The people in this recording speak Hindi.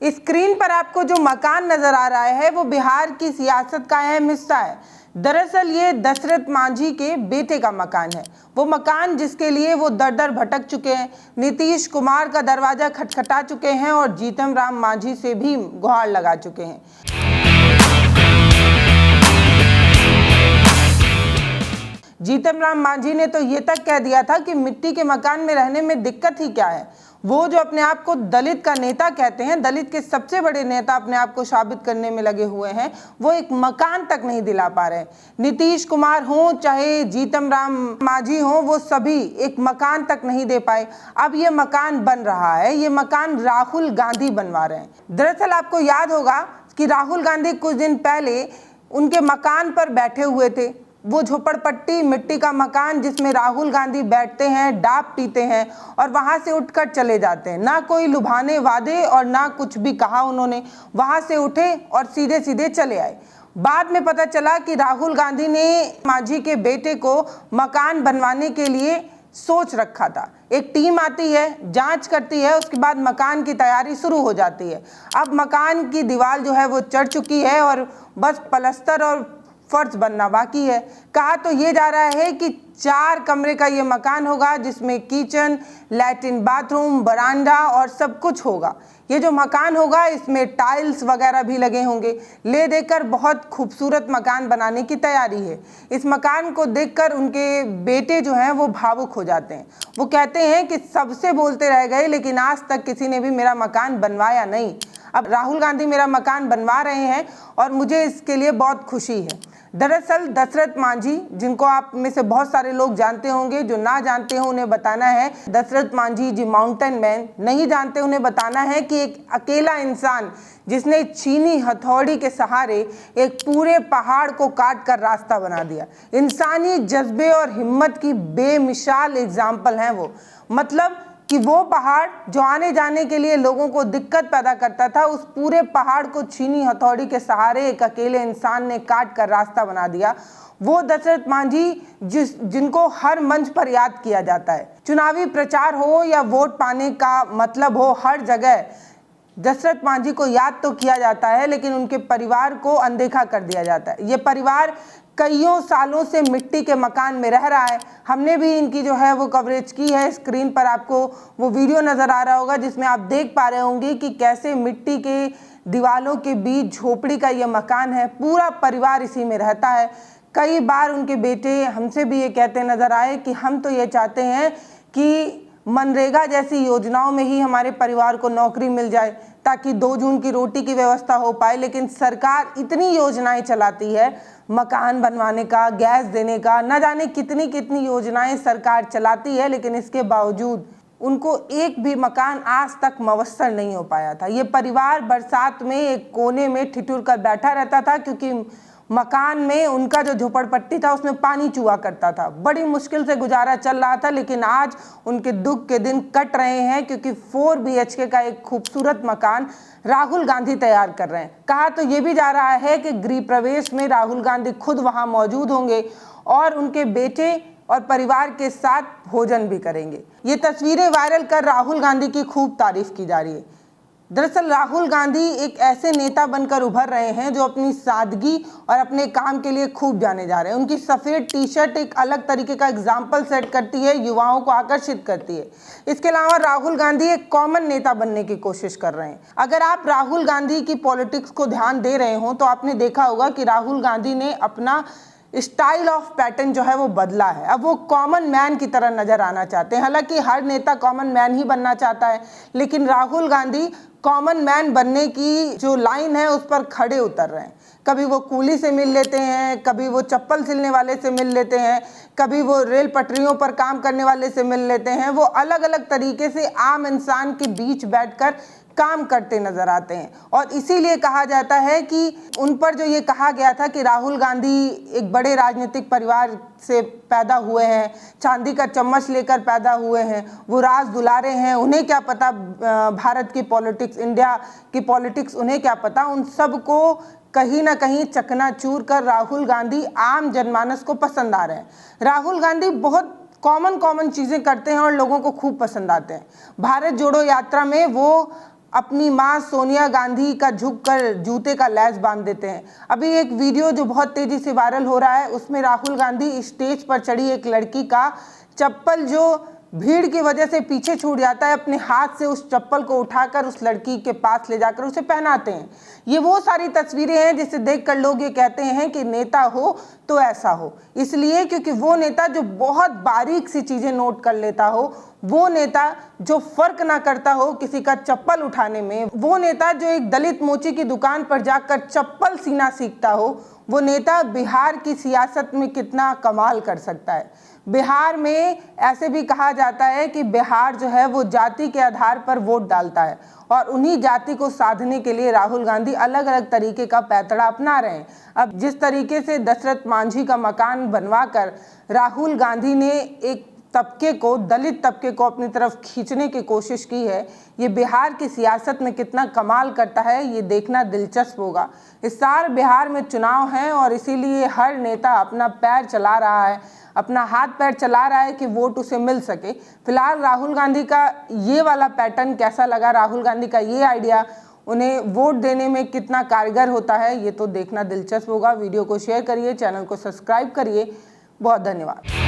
स्क्रीन पर आपको जो मकान नजर आ रहा है वो बिहार की सियासत का अहम हिस्सा है। दरअसल ये दशरथ मांझी के बेटे का मकान है। वो मकान जिसके लिए वो दर दर भटक चुके हैं, नीतीश कुमार का दरवाजा खटखटा चुके हैं और जीतन राम मांझी से भी गुहार लगा चुके हैं। जीतन राम मांझी ने तो ये तक कह दिया था कि मिट्टी के मकान में रहने में दिक्कत ही क्या है। वो जो अपने आप को दलित का नेता कहते हैं, दलित के सबसे बड़े नेता अपने आप को साबित करने में लगे हुए हैं, वो एक मकान तक नहीं दिला पा रहे हैं। नीतीश कुमार हो चाहे जीतन राम मांझी हो, वो सभी एक मकान तक नहीं दे पाए। अब ये मकान बन रहा है, ये मकान राहुल गांधी बनवा रहे हैं। दरअसल आपको याद होगा कि राहुल गांधी कुछ दिन पहले उनके मकान पर बैठे हुए थे। वो झोपड़पट्टी मिट्टी का मकान जिसमें राहुल गांधी बैठते हैं, डाब पीते हैं और वहां से उठकर चले जाते हैं। ना कोई लुभाने वादे और ना कुछ भी कहा उन्होंने, वहां से उठे और सीधे सीधे चले आए। बाद में पता चला कि राहुल गांधी ने मांझी के बेटे को मकान बनवाने के लिए सोच रखा था। एक टीम आती है, जांच करती है, उसके बाद मकान की तैयारी शुरू हो जाती है। अब मकान की दीवार जो है वो चढ़ चुकी है और बस प्लास्टर और फर्श बनना बाकी है। कहा तो ये जा रहा है कि 4 कमरे का ये मकान होगा जिसमें किचन, लैट्रिन, बाथरूम, बरामदा और सब कुछ होगा। ये जो मकान होगा इसमें टाइल्स वगैरह भी लगे होंगे। ले देकर बहुत खूबसूरत मकान बनाने की तैयारी है। इस मकान को देखकर उनके बेटे जो हैं वो भावुक हो जाते हैं। वो कहते हैं कि सबसे बोलते रह गए लेकिन आज तक किसी ने भी मेरा मकान बनवाया नहीं। अब राहुल गांधी मेरा मकान बनवा रहे हैं और मुझे इसके लिए बहुत खुशी है। दरअसल दशरथ मांझी, जिनको आप में से बहुत सारे लोग जानते होंगे, जो ना जानते हो उन्हें बताना है, दशरथ मांझी जी माउंटेन मैन, नहीं जानते उन्हें बताना है कि एक अकेला इंसान जिसने चीनी हथौड़ी के सहारे एक पूरे पहाड़ को काट कर रास्ता बना दिया। इंसानी जज्बे और हिम्मत की बेमिसाल एग्जाम्पल हैं वो। मतलब कि वो पहाड़ जो आने जाने के लिए लोगों को दिक्कत पैदा करता था, उस पूरे पहाड़ को चीनी हथौड़ी के सहारे एक अकेले इंसान ने काट कर रास्ता बना दिया। वो दशरथ मांझी जिनको हर मंच पर याद किया जाता है। चुनावी प्रचार हो या वोट पाने का मतलब हो, हर जगह दशरथ मांझी को याद तो किया जाता है लेकिन उनके परिवार को अनदेखा कर दिया जाता है। ये परिवार कईयों सालों से मिट्टी के मकान में रह रहा है। हमने भी इनकी जो है वो कवरेज की है। स्क्रीन पर आपको वो वीडियो नज़र आ रहा होगा जिसमें आप देख पा रहे होंगे कि कैसे मिट्टी के दीवालों के बीच झोपड़ी का ये मकान है। पूरा परिवार इसी में रहता है। कई बार उनके बेटे हमसे भी ये कहते नज़र आए कि हम तो ये चाहते हैं कि मनरेगा जैसी योजनाओं में ही हमारे परिवार को नौकरी मिल जाए ताकि 2 जून की रोटी की व्यवस्था हो पाए। लेकिन सरकार इतनी योजनाएं चलाती है, मकान बनवाने का, गैस देने का, न जाने कितनी कितनी योजनाएं सरकार चलाती है, लेकिन इसके बावजूद उनको एक भी मकान आज तक मवस्सर नहीं हो पाया था। ये परिवार बरसात में एक कोने में ठिठुर कर बैठा रहता था क्योंकि मकान में उनका जो झोपड़पट्टी था उसमें पानी चूहा करता था। बड़ी मुश्किल से गुजारा चल रहा था, लेकिन आज उनके दुख के दिन कट रहे हैं क्योंकि 4 BHK का एक खूबसूरत मकान राहुल गांधी तैयार कर रहे हैं। कहा तो ये भी जा रहा है कि गृह प्रवेश में राहुल गांधी खुद वहां मौजूद होंगे और उनके बेटे और परिवार के साथ भोजन भी करेंगे। ये तस्वीरें वायरल कर राहुल गांधी की खूब तारीफ की जा रही है। दरअसल राहुल गांधी एक ऐसे नेता बनकर उभर रहे हैं जो अपनी सादगी और अपने काम के लिए खूब जाने जा रहे हैं। उनकी सफ़ेद टी-शर्ट एक अलग तरीके का एग्जाम्पल सेट करती है, युवाओं को आकर्षित करती है। इसके अलावा राहुल गांधी एक कॉमन नेता बनने की कोशिश कर रहे हैं। अगर आप राहुल गांधी की पॉलिटिक्स को ध्यान दे रहे हो तो आपने देखा होगा कि राहुल गांधी ने अपना स्टाइल ऑफ पैटर्न जो है वो बदला है। अब वो कॉमन मैन की तरह नजर आना चाहते हैं। हालांकि हर नेता कॉमन मैन ही बनना चाहता है, लेकिन राहुल गांधी कॉमन मैन बनने की जो लाइन है उस पर खड़े उतर रहे हैं। कभी वो कूली से मिल लेते हैं, कभी वो चप्पल सिलने वाले से मिल लेते हैं, कभी वो रेल पटरियों पर काम करने वाले से मिल लेते हैं। वो अलग अलग तरीके से आम इंसान के बीच बैठकर काम करते नजर आते हैं। और इसीलिए कहा जाता है कि उन पर जो ये कहा गया था कि राहुल गांधी एक बड़े राजनीतिक परिवार से पैदा हुए हैं, चांदी का चम्मच लेकर पैदा हुए हैं, वो राज दुलारे हैं, उन्हें क्या पता भारत की पॉलिटिक्स, इंडिया की पॉलिटिक्स, उन्हें क्या पता। उन सबको कहीं ना कहीं चकनाचूर कर राहुल गांधी आम जनमानस को पसंद आ रहे हैं। राहुल गांधी बहुत कॉमन चीज़ें करते हैं और लोगों को खूब पसंद आते हैं। भारत जोड़ो यात्रा में वो अपनी मां सोनिया गांधी का झुककर जूते का लैस बांध देते हैं। अभी एक वीडियो जो बहुत तेजी से वायरल हो रहा है, उसमें राहुल गांधी स्टेज पर चढ़ी एक लड़की का चप्पल जो भीड़ की वजह से पीछे छूट जाता है, अपने हाथ से उस चप्पल को उठाकर उस लड़की के पास ले जाकर उसे पहनाते हैं। ये वो सारी तस्वीरें हैं जिसे देखकर लोग ये कहते हैं कि नेता हो तो ऐसा हो। इसलिए क्योंकि वो नेता जो बहुत बारीक सी चीजें नोट कर लेता हो, वो नेता जो फर्क ना करता हो किसी का चप्पल उठाने में, वो नेता जो एक दलित मोची की दुकान पर जाकर चप्पल सीना सीखता हो, वो नेता बिहार की सियासत में कितना कमाल कर सकता है। बिहार में ऐसे भी कहा जाता है कि बिहार जो है वो जाति के आधार पर वोट डालता है, और उन्हीं जाति को साधने के लिए राहुल गांधी अलग अलग तरीके का पैंतरा अपना रहे हैं। अब जिस तरीके से दशरथ मांझी का मकान बनवाकर राहुल गांधी ने एक तबके को, दलित तबके को अपनी तरफ खींचने की कोशिश की है, ये बिहार की सियासत में कितना कमाल करता है ये देखना दिलचस्प होगा। इस साल बिहार में चुनाव हैं और इसीलिए हर नेता अपना पैर चला रहा है, अपना हाथ पैर चला रहा है कि वोट उसे मिल सके। फिलहाल राहुल गांधी का ये वाला पैटर्न कैसा लगा, राहुल गांधी का ये आइडिया उन्हें वोट देने में कितना कारगर होता है, ये तो देखना दिलचस्प होगा। वीडियो को शेयर करिए, चैनल को सब्सक्राइब करिए। बहुत धन्यवाद।